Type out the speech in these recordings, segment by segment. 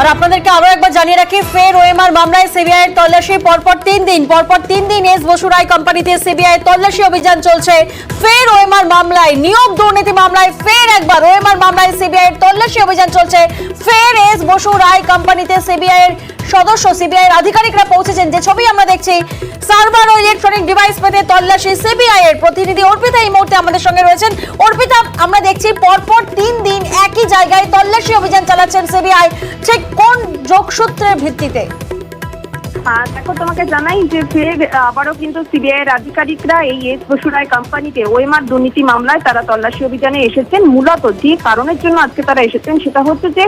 আর আপনাদেরকে আরো একবার জানিয়ে রাখি, ফের ওএমআর মামলায় সিবিআই এর তল্লাশি। পরপর তিন দিন এস বসু রায় কোম্পানিতে সিবিআই এর তল্লাশি অভিযান চলছে। ফের ওএমআর মামলায়, নিয়োগ দুর্নীতি মামলায় ফের একবার ওএমআর মামলায় সিবিআই এর তল্লাশি অভিযান চলছে। ফের এস বসু রায় কোম্পানিতে সিবিআই এর সদস্য, সিবিআই এর আধিকারিকরা পৌঁছেছেন। যে ছবি আমরা দেখছি, সার্ভার ও ইলেকট্রনিক ডিভাইস পেতে তল্লাশি সিবিআই এর। প্রতিনিধি অর্পিতা এই মুহূর্তে আমাদের সঙ্গে রয়েছেন। অর্পিতা, আমরা দেখছি পরপর 3 দিন একই জায়গায় তল্লাশি অভিযান চালাচ্ছেন সিবিআই, ঠিক কোন যোগসূত্রের ভিত্তিতে? দেখো, তোমাকে জানাই যে ফের আবারও কিন্তু সিবিআই এর আধিকারিকরা এই এস বসু রায় কোম্পানিতে ওএমআর দুর্নীতি মামলায় তারা তল্লাশি অভিযানে এসেছেন। মূলত যে কারণের জন্য আজকে তারা এসেছেন সেটা হচ্ছে যে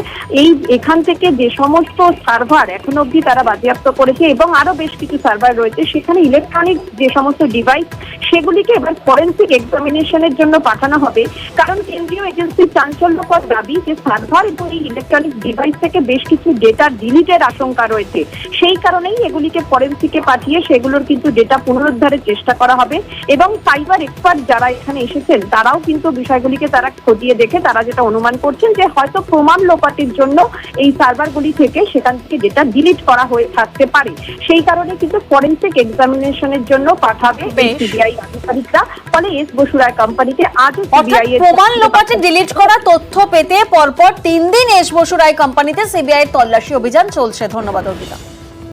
এখান থেকে যে সমস্ত সার্ভার এখন অবধি তারা বাজেয়াপ্ত করেছে এবং আরো বেশ কিছু সার্ভার রয়েছে, সেখানে ইলেকট্রনিক যে সমস্ত ডিভাইস সেগুলিকে এবার ফরেন্সিক এক্সামিনেশনের জন্য পাঠানো হবে। কারণ কেন্দ্রীয় এজেন্সির চাঞ্চল্যকর দাবি যে সার্ভার এবং এই ইলেকট্রনিক ডিভাইস থেকে বেশ কিছু ডেটা ডিলিটের আশঙ্কা রয়েছে। সেই কারণেই এগুলিকে ফরেন্সিকে পাঠিয়ে সেগুলোর কিন্তু ডেটা পুনরুদ্ধারের চেষ্টা করা হবে এবং সাইবার এক্সপার্ট যারা এখানে এসেছেন তারাও কিন্তু বিষয়গুলিকে তারা খতিয়ে দেখে তারা যেটা অনুমান করছেন যে হয়তো প্রমাণ লোপাটের জন্য এই সার্ভারগুলি থেকে সেখান থেকে ডেটা ডিলিট করা হয়ে থাকতে পারে। সেই কারণে কিন্তু ফরেন্সিক এক্সামিনেশনের জন্য পাঠাবে সিবিআই আধিকারিকরা। ফলে এস বসু রায় কোম্পানিতে আজও সিবিআই এর প্রমাণ লোপাটে ডিলিট করা তথ্য পেতে পরপর 3 দিন এস বসু রায় কোম্পানিতে সিবিআই এর তল্লাশি অভিযান চলছে। ধন্যবাদ অর্পিতা।